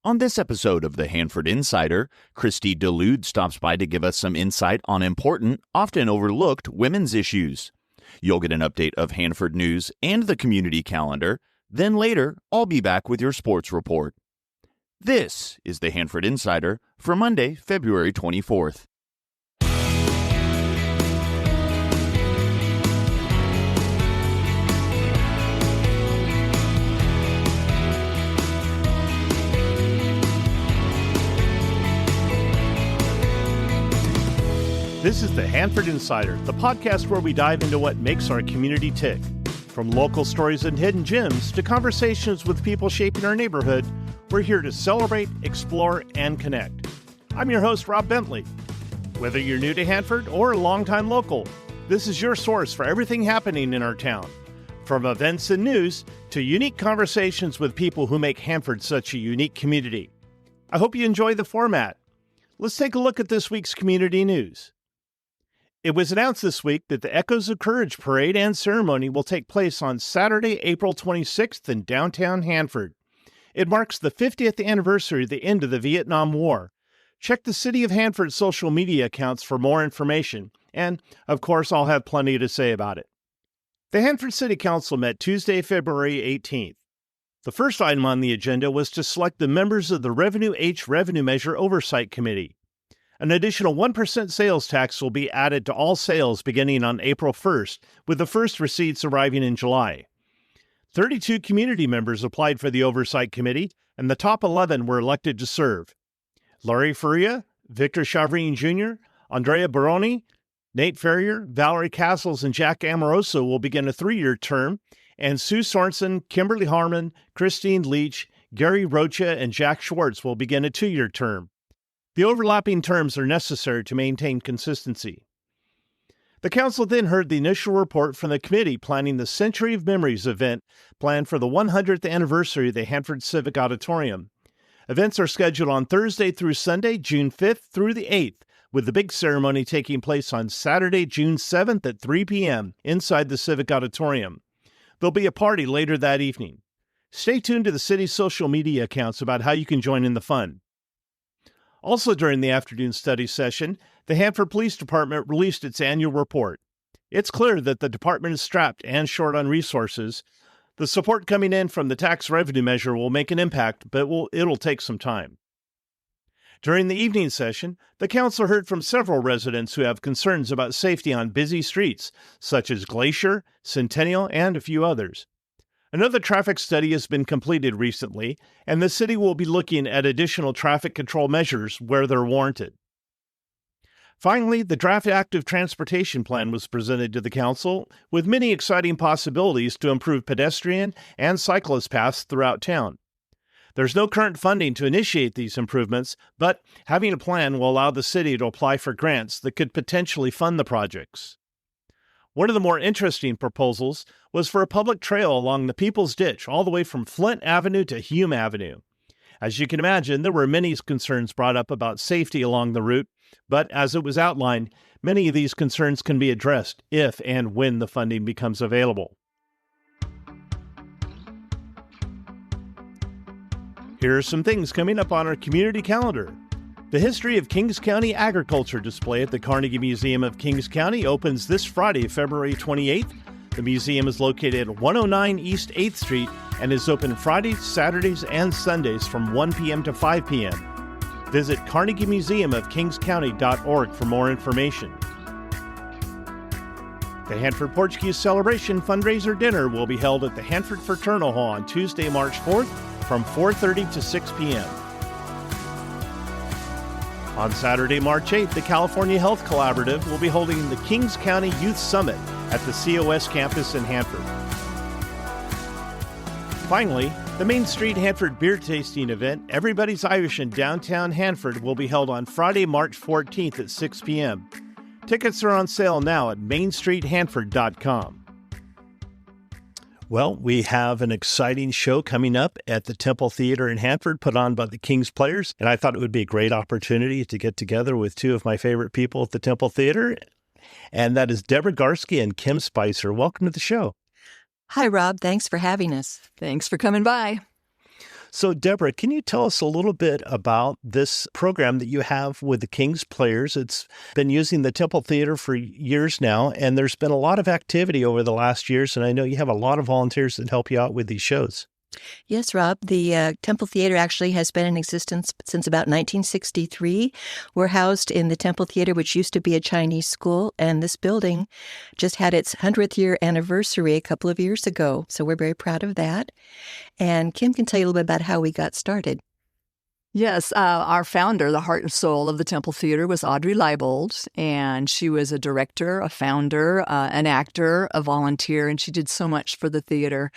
On this episode of the Hanford Insider, Kristi DeLude stops by to give us some insight on important, often overlooked women's issues. You'll get an update of Hanford news and the community calendar. Then later, I'll be back with your sports report. This is the Hanford Insider for Monday, February 24th. This is the Hanford Insider, the podcast where we dive into what makes our community tick. From local stories and hidden gems to conversations with people shaping our neighborhood, we're here to celebrate, explore, and connect. I'm your host, Rob Bentley. Whether you're new to Hanford or a longtime local, this is your source for everything happening in our town. From events and news to unique conversations with people who make Hanford such a unique community. I hope you enjoy the format. Let's take a look at this week's community news. It was announced this week that the Echoes of Courage parade and ceremony will take place on Saturday, April 26th in downtown Hanford. It marks the 50th anniversary of the end of the Vietnam War. Check the City of Hanford social media accounts for more information, and, of course, I'll have plenty to say about it. The Hanford City Council met Tuesday, February 18th. The first item on the agenda was to select the members of the Revenue H Revenue Measure Oversight Committee. An additional 1% sales tax will be added to all sales beginning on April 1st, with the first receipts arriving in July. 32 community members applied for the Oversight Committee, and the top 11 were elected to serve. Laurie Faria, Victor Chavrine Jr., Andrea Baroni, Nate Ferrier, Valerie Castles, and Jack Amoroso will begin a 3-year term, and Sue Sorensen, Kimberly Harmon, Christine Leach, Gary Rocha, and Jack Schwartz will begin a 2-year term. The overlapping terms are necessary to maintain consistency. The council then heard the initial report from the committee planning the Century of Memories event planned for the 100th anniversary of the Hanford Civic Auditorium. Events are scheduled on Thursday through Sunday, June 5th through the 8th, with the big ceremony taking place on Saturday, June 7th at 3 p.m. inside the Civic Auditorium. There'll be a party later that evening. Stay tuned to the city's social media accounts about how you can join in the fun. Also during the afternoon study session, the Hanford Police Department released its annual report. It's clear that the department is strapped and short on resources. The support coming in from the tax revenue measure will make an impact, but it'll take some time. During the evening session, the council heard from several residents who have concerns about safety on busy streets, such as Glacier, Centennial, and a few others. Another traffic study has been completed recently, and the city will be looking at additional traffic control measures where they're warranted. Finally, the draft active transportation plan was presented to the council, with many exciting possibilities to improve pedestrian and cyclist paths throughout town. There's no current funding to initiate these improvements, but having a plan will allow the city to apply for grants that could potentially fund the projects. One of the more interesting proposals was for a public trail along the People's Ditch all the way from Flint Avenue to Hume Avenue. As you can imagine, there were many concerns brought up about safety along the route, but as it was outlined, many of these concerns can be addressed if and when the funding becomes available. Here are some things coming up on our community calendar. The History of Kings County Agriculture display at the Carnegie Museum of Kings County opens this Friday, February 28th. The museum is located at 109 East 8th Street and is open Fridays, Saturdays, and Sundays from 1 p.m. to 5 p.m. Visit CarnegieMuseumofKingsCounty.org for more information. The Hanford Portuguese Celebration Fundraiser Dinner will be held at the Hanford Fraternal Hall on Tuesday, March 4th from 4:30 to 6 p.m. On Saturday, March 8th, the California Health Collaborative will be holding the Kings County Youth Summit at the COS campus in Hanford. Finally, the Main Street Hanford beer tasting event, Everybody's Irish in downtown Hanford, will be held on Friday, March 14th at 6 p.m. Tickets are on sale now at mainstreethanford.com. Well, we have an exciting show coming up at the Temple Theater in Hanford, put on by the Kings Players, and I thought it would be a great opportunity to get together with two of my favorite people at the Temple Theater, and that is Debra Garske and Kim Spicer. Welcome to the show. Hi, Rob. Thanks for having us. Thanks for coming by. So, Debra, can you tell us a little bit about this program that you have with the King's Players? It's been using the Temple Theater for years now, and there's been a lot of activity over the last years, and I know you have a lot of volunteers that help you out with these shows. Yes, Rob. The Temple Theater actually has been in existence since about 1963. We're housed in the Temple Theater, which used to be a Chinese school, and this building just had its 100th year anniversary a couple of years ago. So we're very proud of that. And Kim can tell you a little bit about how we got started. Yes, our founder, the heart and soul of the Temple Theater, was Audrey Leibold, and she was a director, a founder, an actor, a volunteer, and she did so much for the theater.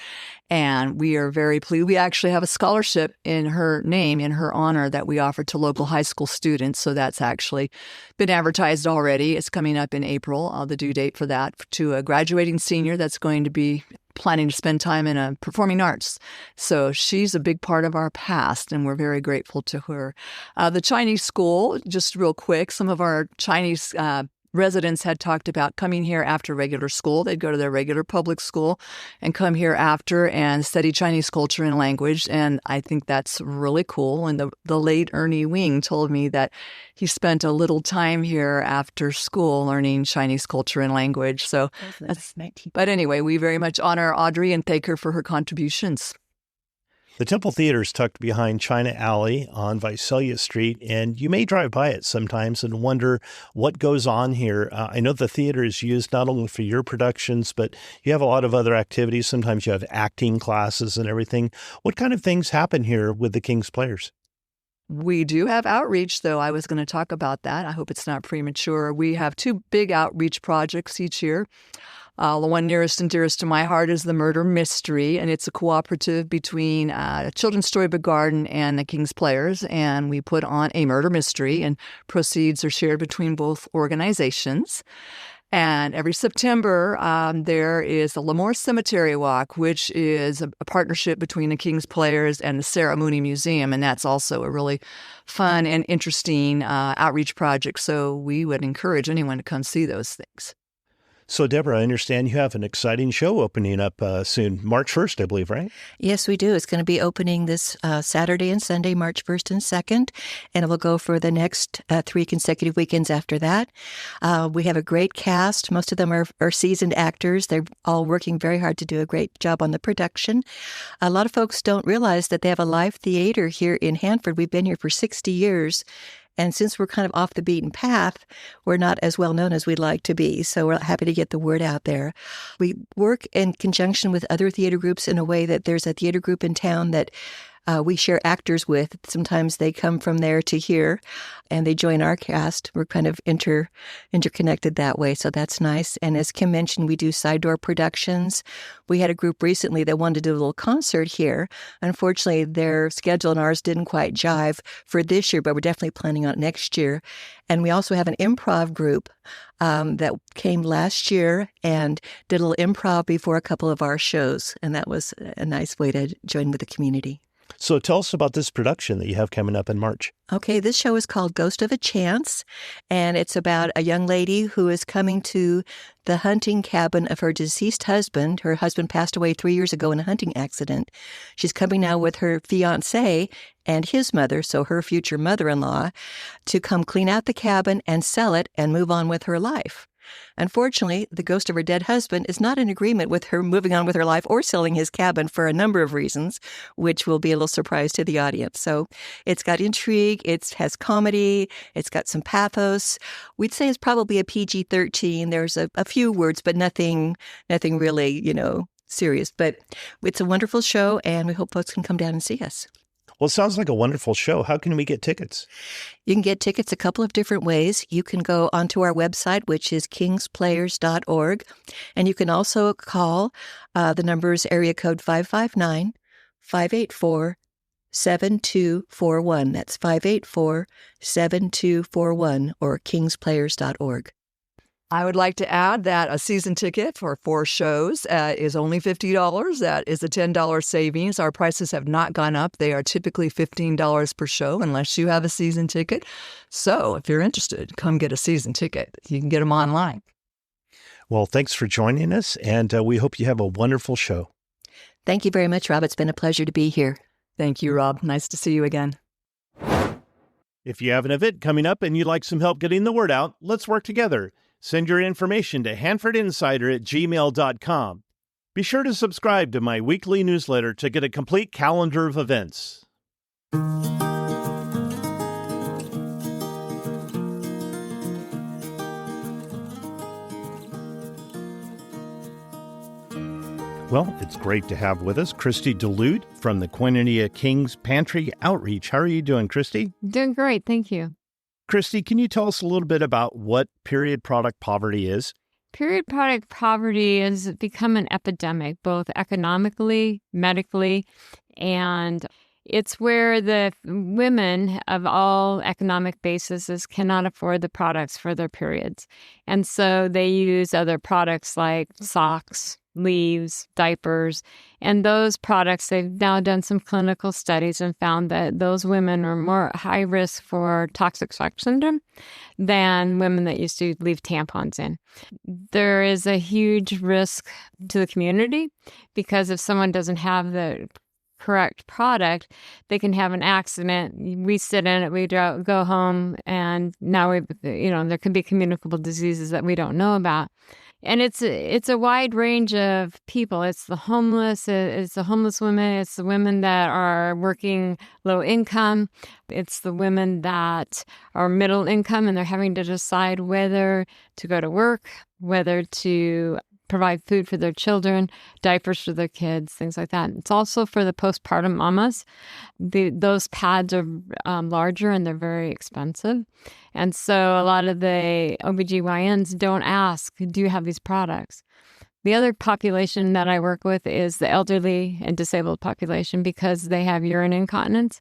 And we are very pleased. We actually have a scholarship in her name, in her honor, that we offer to local high school students. So that's actually been advertised already. It's coming up in April, the due date for that, to a graduating senior that's going to be planning to spend time in performing arts. So she's a big part of our past, and we're very grateful to her. The Chinese school, just real quick, some of our Chinese residents had talked about coming here after regular school. They'd go to their regular public school and come here after and study Chinese culture and language. And I think that's really cool. And the late Ernie Wing told me that he spent a little time here after school learning Chinese culture and language. So that's 19. But anyway, we very much honor Audrey and thank her for her contributions. The Temple Theater is tucked behind China Alley on Visalia Street, and you may drive by it sometimes and wonder what goes on here. I know the theater is used not only for your productions, but you have a lot of other activities. Sometimes you have acting classes and everything. What kind of things happen here with the King's Players? We do have outreach, though. I was going to talk about that. I hope it's not premature. We have 2 big outreach projects each year. The one nearest and dearest to my heart is the Murder Mystery, and it's a cooperative between Children's Storybook Garden and the King's Players, and we put on a murder mystery, and proceeds are shared between both organizations. And every September, there is the Lemoore Cemetery Walk, which is a partnership between the King's Players and the Sarah Mooney Museum, and that's also a really fun and interesting outreach project, so we would encourage anyone to come see those things. So, Debra, I understand you have an exciting show opening up soon, March 1st, I believe, right? Yes, we do. It's going to be opening this Saturday and Sunday, March 1st and 2nd, and it will go for the next 3 consecutive weekends after that. We have a great cast. Most of them are seasoned actors. They're all working very hard to do a great job on the production. A lot of folks don't realize that they have a live theater here in Hanford. We've been here for 60 years. And since we're kind of off the beaten path, we're not as well known as we'd like to be. So we're happy to get the word out there. We work in conjunction with other theater groups in a way that there's a theater group in town that we share actors with. Sometimes they come from there to here, and they join our cast. We're kind of interconnected that way, so that's nice. And as Kim mentioned, we do side door productions. We had a group recently that wanted to do a little concert here. Unfortunately, their schedule and ours didn't quite jive for this year, but we're definitely planning on it next year. And we also have an improv group that came last year and did a little improv before a couple of our shows, and that was a nice way to join with the community. So tell us about this production that you have coming up in March. Okay, this show is called Ghost of a Chance, and it's about a young lady who is coming to the hunting cabin of her deceased husband. Her husband passed away 3 years ago in a hunting accident. She's coming now with her fiancé and his mother, so her future mother-in-law, to come clean out the cabin and sell it and move on with her life. Unfortunately, the ghost of her dead husband is not in agreement with her moving on with her life or selling his cabin for a number of reasons, which will be a little surprise to the audience. So it's got intrigue, it has comedy, it's got some pathos. We'd say it's probably a PG-13. There's a few words, but nothing really, serious. But it's a wonderful show, and we hope folks can come down and see us. Well, it sounds like a wonderful show. How can we get tickets? You can get tickets a couple of different ways. You can go onto our website, which is kingsplayers.org, and you can also call the numbers area code 559-584-7241. That's 584-7241 or kingsplayers.org. I would like to add that a season ticket for 4 shows is only $50. That is a $10 savings. Our prices have not gone up. They are typically $15 per show unless you have a season ticket. So if you're interested, come get a season ticket. You can get them online. Well, thanks for joining us, and we hope you have a wonderful show. Thank you very much, Rob. It's been a pleasure to be here. Thank you, Rob. Nice to see you again. If you have an event coming up and you'd like some help getting the word out, let's work together. Send your information to hanfordinsider@gmail.com. Be sure to subscribe to my weekly newsletter to get a complete calendar of events. Well, it's great to have with us Kristi DeLude from the Koinonia King's Pantry Outreach. How are you doing, Kristi? Doing great, thank you. Kristi, can you tell us a little bit about what period product poverty is? Period product poverty has become an epidemic, both economically, medically, and it's where the women of all economic bases cannot afford the products for their periods. And so they use other products like socks, leaves, diapers, and those products, they've now done some clinical studies and found that those women are more high risk for toxic shock syndrome than women that used to leave tampons in. There is a huge risk to the community because if someone doesn't have the correct product, they can have an accident. We sit in it, we go home, and now there can be communicable diseases that we don't know about. And it's a wide range of people. It's the homeless, it's the homeless women, it's the women that are working low income, it's the women that are middle income and they're having to decide whether to go to work, whether to provide food for their children, diapers for their kids, things like that. It's also for the postpartum mamas. Those pads are larger and they're very expensive. And so a lot of the OBGYNs don't ask, do you have these products? The other population that I work with is the elderly and disabled population because they have urine incontinence.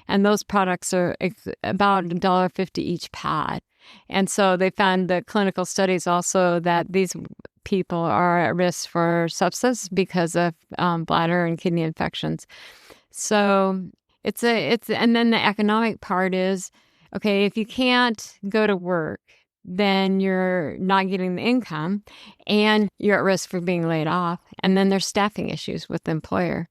And those products are about $1.50 each pad. And so they found the clinical studies also that these people are at risk for sepsis because of bladder and kidney infections. So and then the economic part is, okay, if you can't go to work, then you're not getting the income and you're at risk for being laid off. And then there's staffing issues with the employer.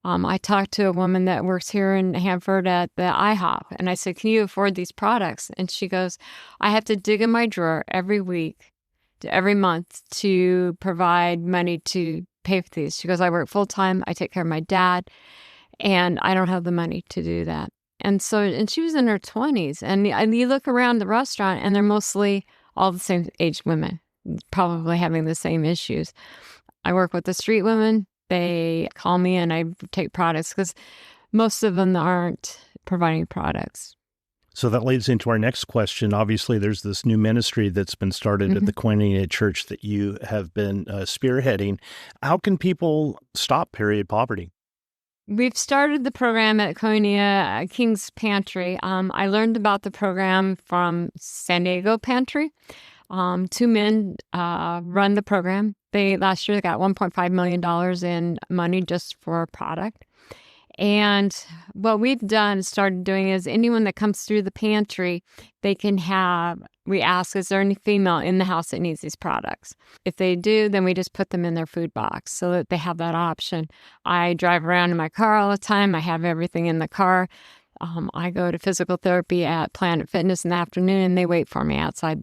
I talked to a woman that works here in Hanford at the IHOP, and I said, can you afford these products? And she goes, I have to dig in my drawer every month to provide money to pay for these. She goes, I work full time, I take care of my dad, and I don't have the money to do that. And she was in her 20s, and you look around the restaurant, and they're mostly all the same age women, probably having the same issues. I work with the street women. They call me and I take products because most of them aren't providing products. So that leads into our next question. Obviously, there's this new ministry that's been started at the Koinonia Church that you have been spearheading. How can people stop period poverty? We've started the program at Koinonia King's Pantry. I learned about the program from San Diego Pantry. Two men run the program. Last year they got $1.5 million in money just for a product. And what we've started doing is anyone that comes through the pantry, we ask, is there any female in the house that needs these products? If they do, then we just put them in their food box so that they have that option. I drive around in my car all the time. I have everything in the car. I go to physical therapy at Planet Fitness in the afternoon, and they wait for me outside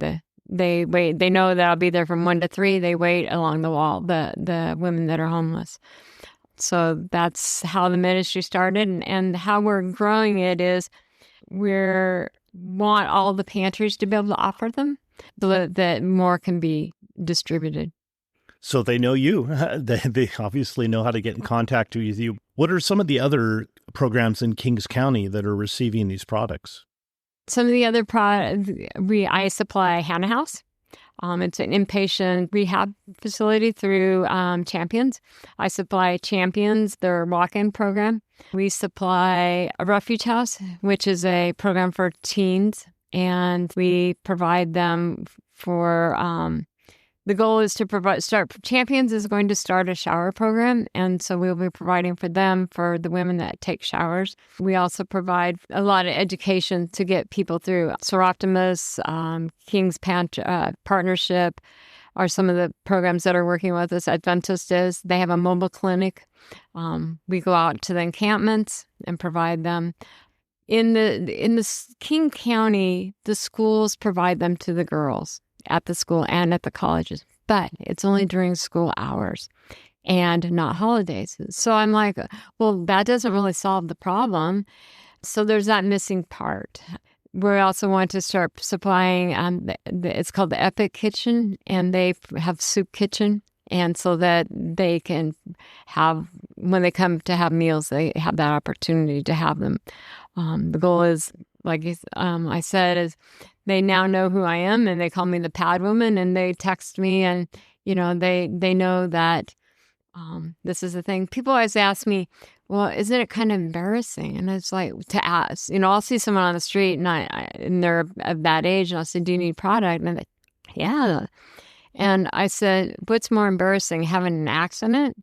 They wait. They know that I'll be there from 1 to 3. They wait along the wall, the women that are homeless. So that's how the ministry started. And how we're growing it is we want all the pantries to be able to offer them so that more can be distributed. So they know you. They obviously know how to get in contact with you. What are some of the other programs in Kings County that are receiving these products? Some of the other products, I supply Hannah House. It's an inpatient rehab facility through Champions. I supply Champions, their walk-in program. We supply a Refuge House, which is a program for teens, and we provide them for the goal is to Champions is going to start a shower program, and so we'll be providing for them, for the women that take showers. We also provide a lot of education to get people through Soroptimus, King's Partnership, are some of the programs that are working with us. Adventist is, they have a mobile clinic. We go out to the encampments and provide them. In the King County, the schools provide them to the girls at the school and at the colleges, but it's only during school hours and not holidays. So I'm like, well, that doesn't really solve the problem. So there's that missing part. We also want to start supplying, it's called the Epic Kitchen, and they have soup kitchen. And so that they can have, when they come to have meals, they have that opportunity to have them. The goal is, like I said, is they now know who I am, and they call me the Pad Woman, and they text me, and, they know that this is the thing. People always ask me, well, isn't it kind of embarrassing? And it's like, to ask, I'll see someone on the street and they're of that age, and I'll say, do you need product? And they're like, yeah. And I said, what's more embarrassing, having an accident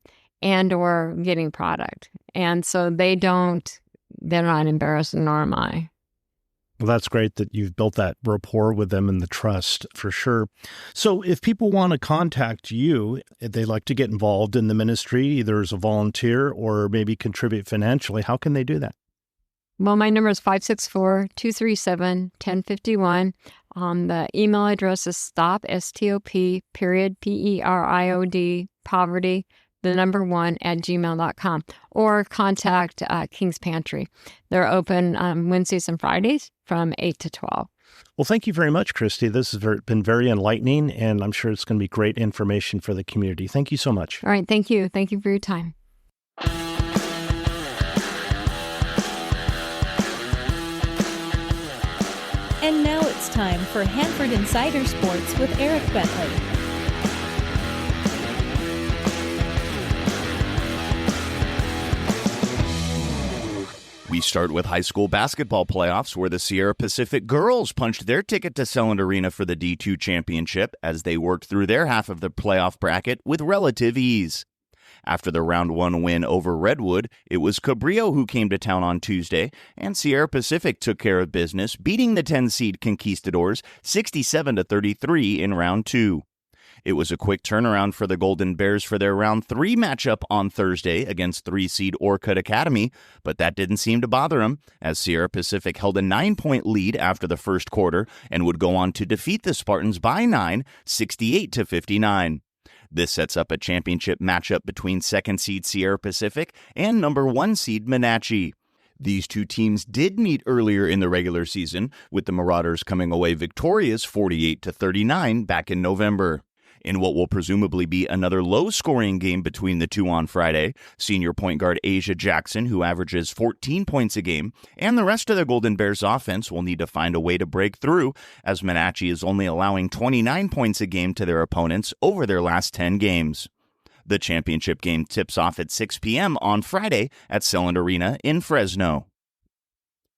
and or getting product? And so they're not embarrassed, nor am I. Well, that's great that you've built that rapport with them and the trust, for sure. So if people want to contact you, if they'd like to get involved in the ministry, either as a volunteer or maybe contribute financially, how can they do that? Well, my number is 564-237-1051. The email address is stop, S-T-O-P, period, P-E-R-I-O-D, poverty, the number 1 at gmail.com, or contact King's Pantry. They're open Wednesdays and Fridays from 8 to 12. Well, thank you very much, Kristi. This has been very enlightening, and I'm sure it's going to be great information for the community. Thank you so much. All right. Thank you. Thank you for your time. And now it's time for Hanford Insider Sports with Eric Bentley. We start with high school basketball playoffs, where the Sierra Pacific girls punched their ticket to Selland Arena for the D2 championship as they worked through their half of the playoff bracket with relative ease. After the round 1 win over Redwood, it was Cabrillo who came to town on Tuesday, and Sierra Pacific took care of business, beating the 10-seed Conquistadors 67-33 in round 2. It was a quick turnaround for the Golden Bears for their round 3 matchup on Thursday against 3-seed Orcutt Academy, but that didn't seem to bother them, as Sierra Pacific held a 9-point lead after the first quarter and would go on to defeat the Spartans by 9, 68-59. This sets up a championship matchup between 2nd-seed Sierra Pacific and number 1-seed Wenatchee. These two teams did meet earlier in the regular season, with the Marauders coming away victorious 48-39 back in November. In what will presumably be another low-scoring game between the two on Friday, senior point guard Asia Jackson, who averages 14 points a game, and the rest of the Golden Bears offense will need to find a way to break through, as Wenatchee is only allowing 29 points a game to their opponents over their last 10 games. The championship game tips off at 6 p.m. on Friday at Selland Arena in Fresno.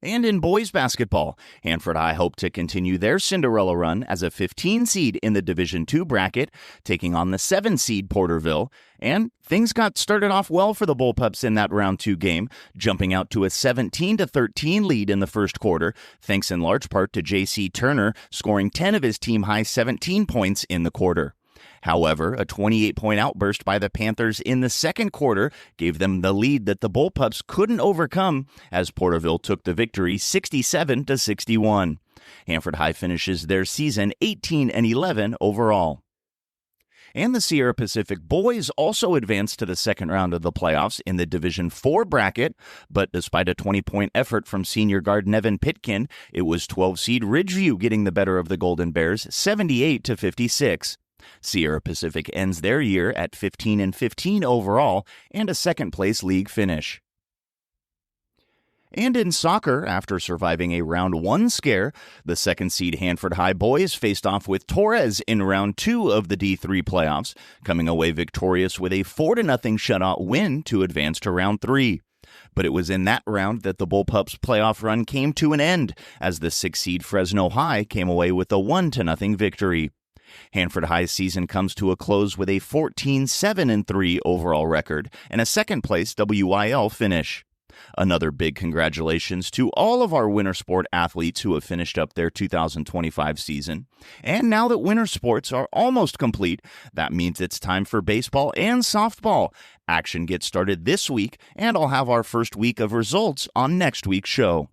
And in boys basketball, Hanford High hope to continue their Cinderella run as a 15-seed in the Division II bracket, taking on the 7-seed Porterville. And things got started off well for the Bullpups in that round 2 game, jumping out to a 17-13 lead in the first quarter, thanks in large part to J.C. Turner scoring 10 of his team-high 17 points in the quarter. However, a 28-point outburst by the Panthers in the second quarter gave them the lead that the Bullpups couldn't overcome, as Porterville took the victory 67-61. Hanford High finishes their season 18-11 overall. And the Sierra Pacific boys also advanced to the second round of the playoffs in the Division IV bracket, but despite a 20-point effort from senior guard Nevin Pitkin, it was 12-seed Ridgeview getting the better of the Golden Bears 78-56. Sierra Pacific ends their year at 15-15 overall and a second-place league finish. And in soccer, after surviving a round 1 scare, the 2nd-seed Hanford High boys faced off with Torres in round 2 of the D3 playoffs, coming away victorious with a 4-0 shutout win to advance to round 3. But it was in that round that the Bullpups' playoff run came to an end, as the 6th-seed Fresno High came away with a 1-0 victory. Hanford High's season comes to a close with a 14-7-3 overall record and a second-place WIL finish. Another big congratulations to all of our winter sport athletes who have finished up their 2025 season. And now that winter sports are almost complete, that means it's time for baseball and softball. Action gets started this week, and I'll have our first week of results on next week's show.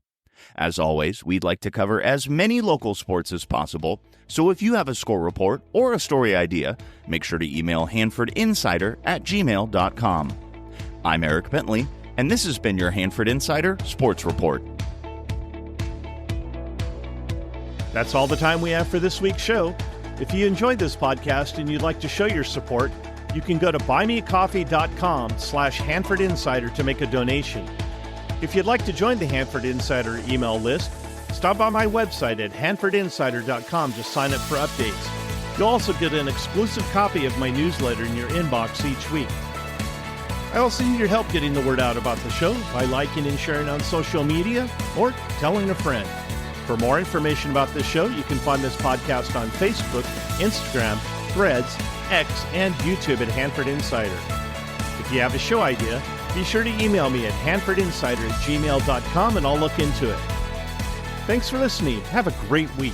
As always, we'd like to cover as many local sports as possible, so if you have a score report or a story idea, make sure to email hanfordinsider@gmail.com. I'm Eric Bentley, and this has been your Hanford Insider Sports Report. That's all the time we have for this week's show. If you enjoyed this podcast and you'd like to show your support, you can go to buymeacoffee.com/Hanford Insider to make a donation. If you'd like to join the Hanford Insider email list, stop by my website at hanfordinsider.com to sign up for updates. You'll also get an exclusive copy of my newsletter in your inbox each week. I also need your help getting the word out about the show by liking and sharing on social media or telling a friend. For more information about this show, you can find this podcast on Facebook, Instagram, Threads, X, and YouTube at Hanford Insider. If you have a show idea, be sure to email me at hanfordinsider@gmail.com and I'll look into it. Thanks for listening. Have a great week.